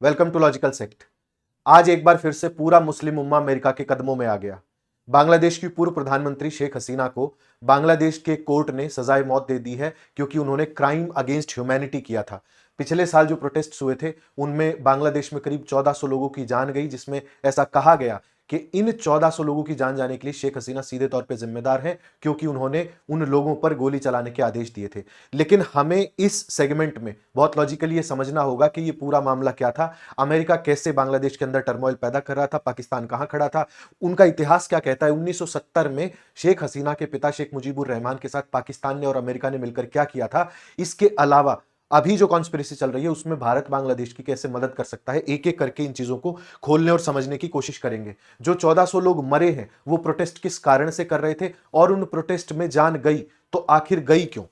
Welcome to logical sect. आज एक बार फिर से पूरा मुस्लिम उम्मा अमेरिका के कदमों में आ गया। बांग्लादेश की पूर्व प्रधानमंत्री शेख हसीना को बांग्लादेश के कोर्ट ने सजाए मौत दे दी है क्योंकि उन्होंने क्राइम अगेंस्ट ह्यूमैनिटी किया था। पिछले साल जो प्रोटेस्ट हुए थे उनमें बांग्लादेश में करीब 1400 लोगों की जान गई, जिसमें ऐसा कहा गया कि इन 1400 लोगों की जान जाने के लिए शेख हसीना सीधे तौर पर जिम्मेदार हैं क्योंकि उन्होंने उन लोगों पर गोली चलाने के आदेश दिए थे। लेकिन हमें इस सेगमेंट में बहुत लॉजिकली ये समझना होगा कि ये पूरा मामला क्या था, अमेरिका कैसे बांग्लादेश के अंदर टर्मोइल पैदा कर रहा था, पाकिस्तान कहां खड़ा था, उनका इतिहास क्या कहता है। 1970 में शेख हसीना के पिता शेख मुजीबुर रहमान के साथ पाकिस्तान ने और अमेरिका ने मिलकर क्या किया था। इसके अलावा अभी जो कॉन्स्पिरेसी चल रही है उसमें भारत बांग्लादेश की कैसे मदद कर सकता है, एक एक करके इन चीजों को खोलने और समझने की कोशिश करेंगे। जो 1400 लोग मरे हैं वो प्रोटेस्ट किस कारण से कर रहे थे और उन प्रोटेस्ट में जान गई तो आखिर गई क्यों।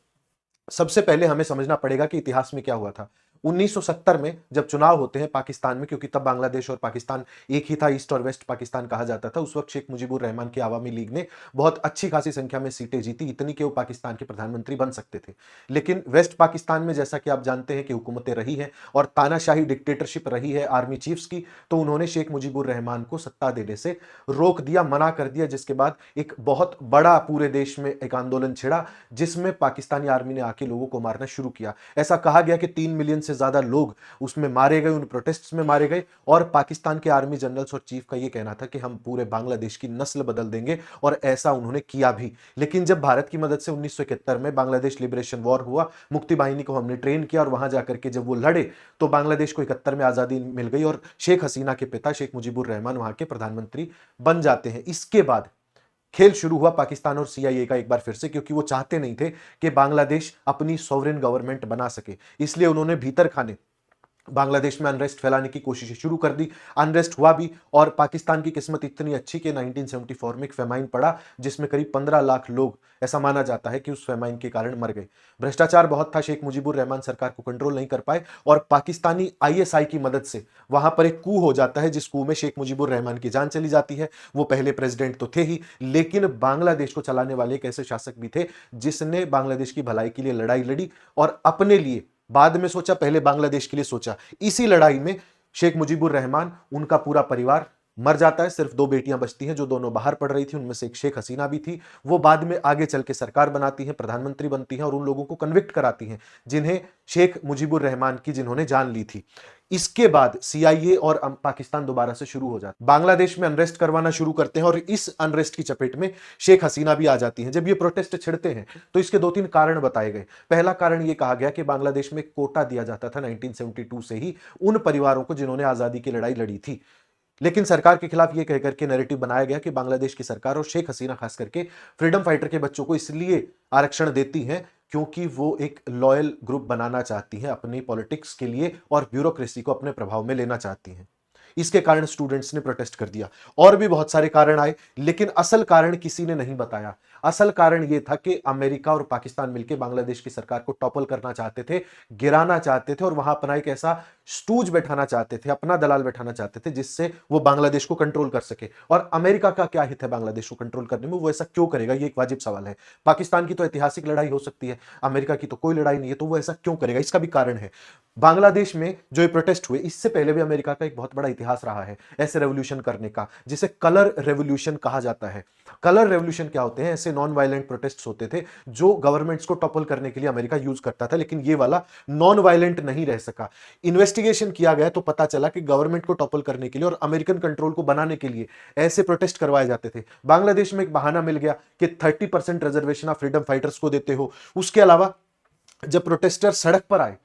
सबसे पहले हमें समझना पड़ेगा कि इतिहास में क्या हुआ था। 1970 में जब चुनाव होते हैं पाकिस्तान में, क्योंकि तब बांग्लादेश और पाकिस्तान एक ही था, ईस्ट और वेस्ट पाकिस्तान कहा जाता था, उस वक्त शेख मुजीबुर रहमान की आवामी लीग ने बहुत अच्छी खासी संख्या में सीटें जीती, इतनी कि वो पाकिस्तान के प्रधानमंत्री बन सकते थे। लेकिन वेस्ट पाकिस्तान में जैसा कि आप जानते हैं कि हुकूमतें रही हैं और तानाशाही डिक्टेटरशिप रही है आर्मी चीफ्स की, तो उन्होंने शेख मुजीबुर रहमान को सत्ता देने से रोक दिया, मना कर दिया, जिसके बाद एक बहुत बड़ा पूरे देश में एक आंदोलन छिड़ा जिसमें पाकिस्तानी आर्मी ने आके लोगों को मारना शुरू किया। ऐसा कहा गया कि 3 मिलियन से ज्यादा लोग उसमें मारे गए, उन प्रोटेस्ट्स में मारे गए। और पाकिस्तान के आर्मी जनरल्स और चीफ का यह कहना था कि हम पूरे बांग्लादेश की नस्ल बदल देंगे, और ऐसा उन्होंने किया भी। लेकिन जब भारत की मदद से 1971 में बांग्लादेश लिबरेशन वॉर हुआ, मुक्ति बाहिनी को हमने ट्रेन किया और वहां जाकर के जब वो लड़े तो बांग्लादेश को 71 में आजादी मिल गई और शेख हसीना के पिता शेख मुजीबुर रहमान वहां के प्रधानमंत्री बन जाते हैं। इसके बाद खेल शुरू हुआ पाकिस्तान और सीआईए का एक बार फिर से, क्योंकि वो चाहते नहीं थे कि बांग्लादेश अपनी सॉवरेन गवर्नमेंट बना सके। इसलिए उन्होंने भीतर खाने बांग्लादेश में अनरेस्ट फैलाने की कोशिश शुरू कर दी। अनरेस्ट हुआ भी, और पाकिस्तान की किस्मत इतनी अच्छी कि 1974 में एक फेमाइन पड़ा जिसमें करीब 15 लाख लोग, ऐसा माना जाता है कि उस फेमाइन के कारण मर गए। भ्रष्टाचार बहुत था, शेख मुजीबुर रहमान सरकार को कंट्रोल नहीं कर पाए और पाकिस्तानी आईएसआई की मदद से वहां पर एक कू हो जाता है, जिस कू में शेख मुजीबुर रहमान की जान चली जाती है। वो पहले प्रेसिडेंट तो थे ही, लेकिन बांग्लादेश को चलाने वाले एक ऐसे शासक भी थे जिसने बांग्लादेश की भलाई के लिए लड़ाई लड़ी और अपने लिए बाद में सोचा, पहले बांग्लादेश के लिए सोचा। इसी लड़ाई में शेख मुजीबुर रहमान, उनका पूरा परिवार मर जाता है। सिर्फ 2 बेटियां बचती हैं जो दोनों बाहर पढ़ रही थी, उनमें से एक शेख हसीना भी थी। वो बाद में आगे चल के सरकार बनाती हैं, प्रधानमंत्री बनती हैं और उन लोगों को कन्विक्ट कराती हैं जिन्हें शेख मुजीबुर रहमान की जिन्होंने जान ली थी। इसके बाद सीआईए और पाकिस्तान दोबारा से शुरू हो जाता है, बांग्लादेश में अनरेस्ट करवाना शुरू करते हैं और इस अनरेस्ट की चपेट में शेख हसीना भी आ जाती हैं। जब ये प्रोटेस्ट छिड़ते हैं तो इसके 2-3 कारण बताए गए। पहला कारण ये कहा गया कि बांग्लादेश में कोटा दिया जाता था 1972 से ही उन परिवारों को जिन्होंने आजादी की लड़ाई लड़ी थी। लेकिन सरकार के खिलाफ यह कहकर के नैरेटिव बनाया गया कि बांग्लादेश की सरकार और शेख हसीना खास करके फ्रीडम फाइटर के बच्चों को इसलिए आरक्षण देती हैं क्योंकि वो एक लॉयल ग्रुप बनाना चाहती हैं अपनी पॉलिटिक्स के लिए और ब्यूरोक्रेसी को अपने प्रभाव में लेना चाहती हैं। इसके कारण स्टूडेंट्स ने प्रोटेस्ट कर दिया। और भी बहुत सारे कारण आए, लेकिन असल कारण किसी ने नहीं बताया। असल कारण यह था कि अमेरिका और पाकिस्तान मिलकर बांग्लादेश की सरकार को टॉपल करना चाहते थे, गिराना चाहते थे और वहां अपना एक ऐसा स्टूज बैठाना चाहते थे, अपना दलाल बैठाना चाहते थे जिससे वो बांग्लादेश को कंट्रोल कर सके। और अमेरिका का क्या हित है बांग्लादेश को कंट्रोल करने में, वो ऐसा क्यों करेगा, ये एक वाजिब सवाल है। पाकिस्तान की तो ऐतिहासिक लड़ाई हो सकती है, अमेरिका की तो कोई लड़ाई नहीं है, तो वो ऐसा क्यों करेगा, इसका भी कारण है। बांग्लादेश में जो ये प्रोटेस्ट हुए, इससे पहले भी अमेरिका का एक बहुत बड़ा इतिहास रहा है ऐसे रेवोल्यूशन करने का, जिसे कलर रेवोल्यूशन कहा जाता है। कलर रेवोल्यूशन क्या होते हैं, ऐसे नॉन वायलेंट प्रोटेस्ट होते थे जो गवर्नमेंट्स को टॉपल करने के लिए अमेरिका यूज करता था, लेकिन ये वाला नॉन वायलेंट नहीं रह सका। इन्वेस्टिगेशन किया गया तो पता चला कि गवर्नमेंट को टॉपल करने के लिए और अमेरिकन कंट्रोल को बनाने के लिए ऐसे प्रोटेस्ट करवाए जाते थे। बांग्लादेश में एक बहाना मिल गया कि 30% रिजर्वेशन आप फ्रीडम फाइटर्स को देते हो। उसके अलावा जब प्रोटेस्टर सड़क पर आए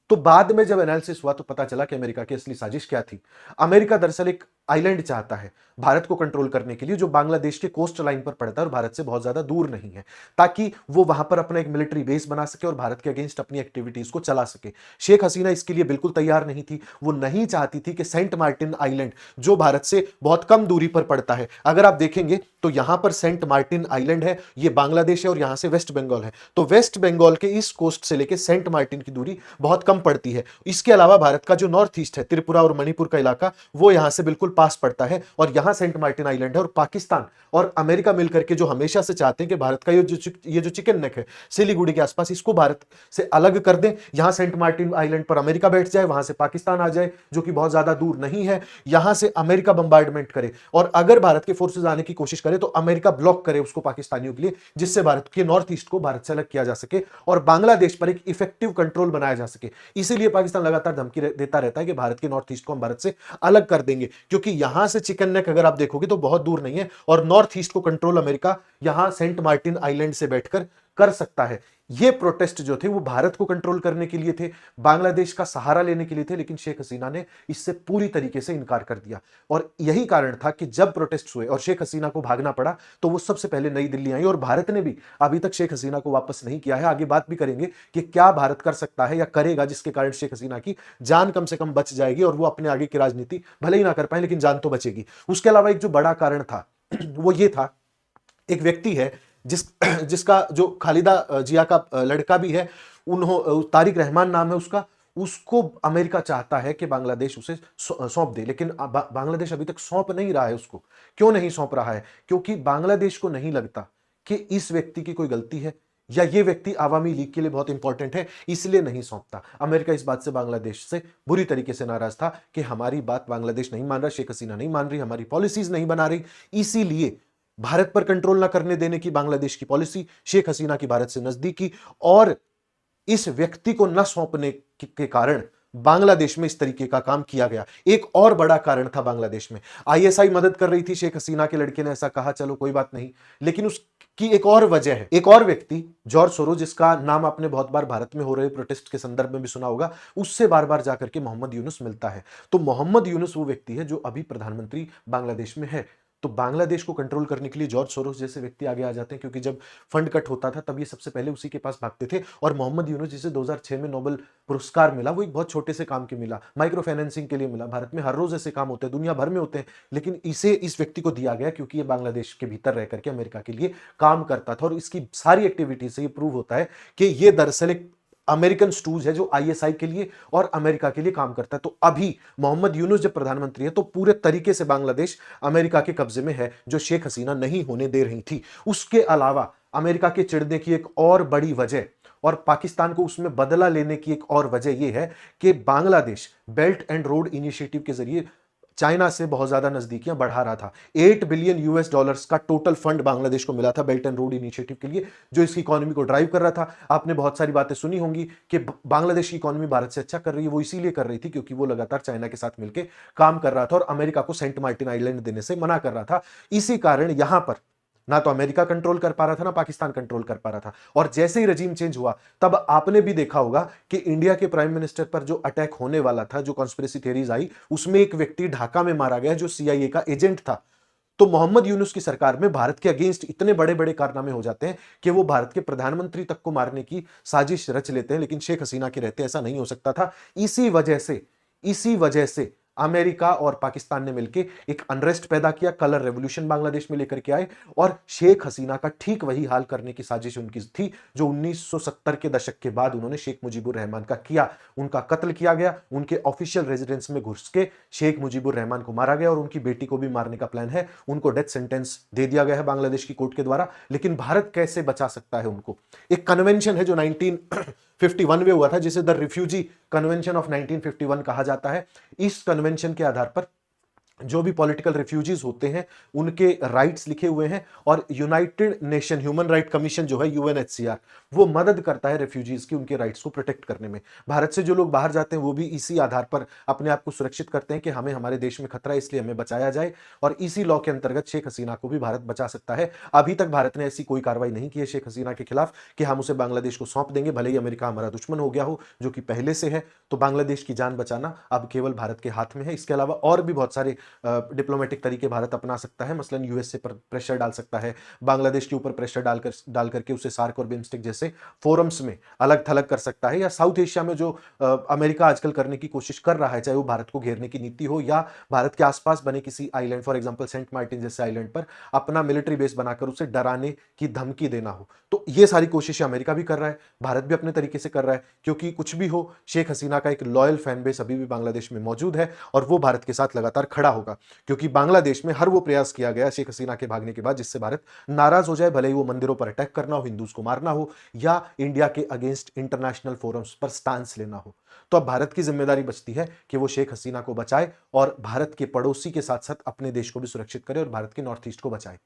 तो बाद में जब एनालिसिस हुआ तो पता चला कि अमेरिका की असली साजिश क्या थी। अमेरिका दरअसल एक आइलैंड चाहता है भारत को कंट्रोल करने के लिए, जो बांग्लादेश के कोस्ट लाइन पर पड़ता है और भारत से बहुत ज्यादा दूर नहीं है, ताकि वो वहां पर अपना एक मिलिट्री बेस बना सके और भारत के अगेंस्ट अपनी एक्टिविटीज को चला सके। शेख हसीना इसके लिए बिल्कुल तैयार नहीं थी। वो नहीं चाहती थी कि सेंट मार्टिन आइलैंड, जो भारत से बहुत कम दूरी पर पड़ता है, अगर आप देखेंगे तो यहां पर सेंट मार्टिन आइलैंड है, ये बांग्लादेश है और यहां से वेस्ट बंगाल है, तो वेस्ट बंगाल के इस कोस्ट से लेकर सेंट मार्टिन की दूरी बहुत कम पड़ती है। इसके अलावा भारत का जो नॉर्थ ईस्ट है, त्रिपुरा और मणिपुर का इलाका, वो यहां से बिल्कुल पास पड़ता है और यहां सेंट मार्टिन आइलैंड है, और पाकिस्तान और अमेरिका मिलकर के जो हमेशा से चाहते हैं कि भारत का ये जो चिकन नेक है सिलीगुड़ी के आसपास, इसको भारत से अलग कर दें। यहां सेंट मार्टिन आइलैंड पर अमेरिका बैठ जाए, वहां से पाकिस्तान आ जाए जो कि बहुत ज्यादा दूर नहीं है, यहां से अमेरिका बंबार्डमेंट करे, और अगर भारत के फोर्सेज आने की कोशिश करे तो अमेरिका ब्लॉक करे उसको पाकिस्तानियों के लिए, जिससे भारत के नॉर्थ ईस्ट को भारत से अलग किया जा सके और बांग्लादेश पर एक इफेक्टिव कंट्रोल बनाया जा सके। इसीलिए पाकिस्तान लगातार धमकी देता रहता है कि भारत के नॉर्थ ईस्ट को हम भारत से अलग कर देंगे, क्योंकि यहां से चिकन नेक अगर आप देखोगे तो बहुत दूर नहीं है, और नॉर्थ ईस्ट को कंट्रोल अमेरिका यहां सेंट मार्टिन आइलैंड से बैठकर कर सकता है। ये प्रोटेस्ट जो थे वो भारत को कंट्रोल करने के लिए थे, बांग्लादेश का सहारा लेने के लिए थे, लेकिन शेख हसीना ने इससे पूरी तरीके से इनकार कर दिया। और यही कारण था कि जब प्रोटेस्ट हुए और शेख हसीना को भागना पड़ा तो वो सबसे पहले नई दिल्ली आई, और भारत ने भी अभी तक शेख हसीना को वापस नहीं किया है। आगे बात भी करेंगे कि क्या भारत कर सकता है या करेगा जिसके कारण शेख हसीना की जान कम से कम बच जाएगी और वो अपने आगे की राजनीति भले ही ना कर पाए लेकिन जान तो बचेगी। उसके अलावा एक जो बड़ा कारण था वो ये था, एक व्यक्ति है जिसका जो खालिदा जिया का लड़का भी है, तारिक रहमान नाम है उसका, उसको अमेरिका चाहता है कि बांग्लादेश उसे सौंप दे, लेकिन बांग्लादेश अभी तक सौंप नहीं रहा है उसको। क्यों नहीं सौंप रहा है? क्योंकि बांग्लादेश को नहीं लगता कि इस व्यक्ति की कोई गलती है या ये व्यक्ति आवामी लीग के लिए बहुत इंपॉर्टेंट है, इसलिए नहीं सौंपता। अमेरिका इस बात से बांग्लादेश से बुरी तरीके से नाराज था कि हमारी बात बांग्लादेश नहीं मान रहा, शेख हसीना नहीं मान रही, हमारी पॉलिसीज नहीं बना रही, इसीलिए भारत पर कंट्रोल ना करने देने की बांग्लादेश की पॉलिसी, शेख हसीना की भारत से नजदीकी और इस व्यक्ति को न सौंपने के कारण बांग्लादेश में इस तरीके का काम किया गया। एक और बड़ा कारण था बांग्लादेश में, आईएसआई मदद कर रही थी, शेख हसीना के लड़के ने ऐसा कहा, चलो कोई बात नहीं, लेकिन उसकी एक और वजह है। एक और व्यक्ति जॉर्ज सोरोस, जिसका नाम आपने बहुत बार भारत में हो रहे प्रोटेस्ट के संदर्भ में भी सुना होगा, उससे बार बार जाकर के मोहम्मद यूनुस मिलता है। तो मोहम्मद यूनुस वो व्यक्ति है जो अभी प्रधानमंत्री बांग्लादेश में है। तो बांग्लादेश को कंट्रोल करने के लिए जॉर्ज सोरोस जैसे व्यक्ति आगे आ जाते हैं, क्योंकि जब फंड कट होता था तब ये सबसे पहले उसी के पास भागते थे। और मोहम्मद यूनुस जिसे 2006 में नोबेल पुरस्कार मिला, वो एक बहुत छोटे से काम के मिला, माइक्रो फाइनेंसिंग के लिए मिला। भारत में हर रोज ऐसे काम होते हैं, दुनिया भर में होते हैं, लेकिन इसे इस व्यक्ति को दिया गया क्योंकि ये बांग्लादेश के भीतर रह करके अमेरिका के लिए काम करता था। और इसकी सारी एक्टिविटी से ये प्रूव होता है कि ये दरअसल एक अमेरिकन स्टूज है जो आईएसआई के लिए और अमेरिका के लिए काम करता है। तो अभी मोहम्मद यूनुस जब प्रधानमंत्री है तो पूरे तरीके से बांग्लादेश अमेरिका के कब्जे में है, जो शेख हसीना नहीं होने दे रही थी। उसके अलावा अमेरिका के चिढ़ने की एक और बड़ी वजह और पाकिस्तान को उसमें बदला लेने की एक और वजह यह है कि Bangladesh belt and road initiative के जरिए चाइना से बहुत ज्यादा नजदीकियां बढ़ा रहा था। 8 बिलियन यूएस डॉलर्स का टोटल फंड बांग्लादेश को मिला था बेल्ट एंड रोड इनिशिएटिव के लिए, जो इसकी इकोनॉमी को ड्राइव कर रहा था। आपने बहुत सारी बातें सुनी होंगी कि बांग्लादेश की इकोनॉमी भारत से अच्छा कर रही है, वो इसीलिए कर रही थी क्योंकि वो लगातार चाइना के साथ मिलकर काम कर रहा था और अमेरिका को सेंट मार्टिन आइलैंड देने से मना कर रहा था। इसी कारण यहां पर ना तो अमेरिका कंट्रोल कर पा रहा था ना पाकिस्तान कंट्रोल कर पा रहा था। और जैसे ही रजीम चेंज हुआ तब आपने भी देखा होगा कि इंडिया के प्राइम मिनिस्टर पर जो अटैक होने वाला था, जो कॉन्स्पिरेसी थ्योरीज आई, उसमें एक व्यक्ति ढाका में मारा गया जो सीआईए का एजेंट था। तो मोहम्मद यूनुस की सरकार में भारत के अगेंस्ट इतने बड़े बड़े कारनामे हो जाते हैं कि वो भारत के प्रधानमंत्री तक को मारने की साजिश रच लेते हैं, लेकिन शेख हसीना के रहते ऐसा नहीं हो सकता था। इसी वजह से अमेरिका और पाकिस्तान ने मिलकर एक अनरेस्ट पैदा किया, कलर रेवोल्यूशन बांग्लादेश में लेकर के आए, और शेख हसीना का ठीक वही हाल करने की साजिश उनकी थी जो 1970 के दशक के बाद उन्होंने शेख मुजीबुर रहमान का किया। उनका कत्ल किया गया, उनके ऑफिशियल रेजिडेंस में घुस के शेख मुजीबुर रहमान को मारा गया और उनकी बेटी को भी मारने का प्लान है। उनको डेथ सेंटेंस दे दिया गया है बांग्लादेश की कोर्ट के द्वारा। लेकिन भारत कैसे बचा सकता है उनको? एक कन्वेंशन है जो 1951 में हुआ था, जिसे द रिफ्यूजी कन्वेंशन ऑफ 1951 कहा जाता है। इस कन्वेंशन के आधार पर जो भी पॉलिटिकल रिफ्यूजीज होते हैं उनके राइट्स लिखे हुए हैं, और United nation human right commission जो है यूएनएचसीआर, वो मदद करता है रिफ्यूजीज की उनके राइट्स को प्रोटेक्ट करने में। भारत से जो लोग बाहर जाते हैं वो भी इसी आधार पर अपने आप को सुरक्षित करते हैं कि हमें हमारे देश में खतरा है इसलिए हमें बचाया जाए, और इसी लॉ के अंतर्गत शेख हसीना को भी भारत बचा सकता है। अभी तक भारत ने ऐसी कोई कार्रवाई नहीं की है शेख हसीना के खिलाफ कि हम उसे बांग्लादेश को सौंप देंगे, भले ही अमेरिका हमारा दुश्मन हो गया हो, जो कि पहले से है। तो बांग्लादेश की जान बचाना अब केवल भारत के हाथ में है। इसके अलावा और भी बहुत सारे डिप्लोमेटिक तरीके भारत अपना सकता है, मसलन यूएसए पर प्रेशर डाल सकता है, बांग्लादेश के ऊपर प्रेशर डाल करके उसे सार्क और बिम्स्टेक जैसे फोरम्स में अलग थलग कर सकता है, या साउथ एशिया में जो अमेरिका आजकल करने की कोशिश कर रहा है, चाहे वो भारत को घेरने की नीति हो या भारत के आसपास बने किसी island, for example Saint Martin जैसे आइलैंड पर अपना मिलिट्री बेस बनाकर उसे डराने की धमकी देना हो। तो ये सारी कोशिशें अमेरिका भी कर रहा है, भारत भी अपने तरीके से कर रहा है, क्योंकि कुछ भी हो शेख हसीना का एक लॉयल फैन बेस अभी भी बांग्लादेश में मौजूद है और वो भारत के साथ लगातार खड़ा होगा, क्योंकि बांग्लादेश में हर वो प्रयास किया गया शेख हसीना के भागने के बाद जिससे भारत नाराज हो जाए, भले ही वो मंदिरों पर अटैक करना हो, हिंदूज को मारना हो या इंडिया के अगेंस्ट इंटरनेशनल फोरम्स पर स्टांस लेना हो। तो अब भारत की जिम्मेदारी बचती है कि वो शेख हसीना को बचाए और भारत के पड़ोसी के साथ साथ अपने देश को भी सुरक्षित करे और भारत के नॉर्थ ईस्ट को बचाए।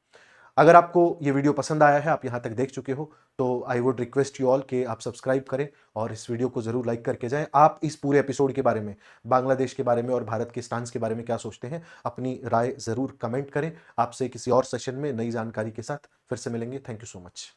अगर आपको ये वीडियो पसंद आया है, आप यहां तक देख चुके हो, तो I would request you all कि आप सब्सक्राइब करें और इस वीडियो को जरूर लाइक करके जाएं। आप इस पूरे एपिसोड के बारे में, बांग्लादेश के बारे में और भारत के स्टांस के बारे में क्या सोचते हैं, अपनी राय जरूर कमेंट करें। आपसे किसी और सेशन में नई जानकारी के साथ फिर से मिलेंगे। Thank you so much.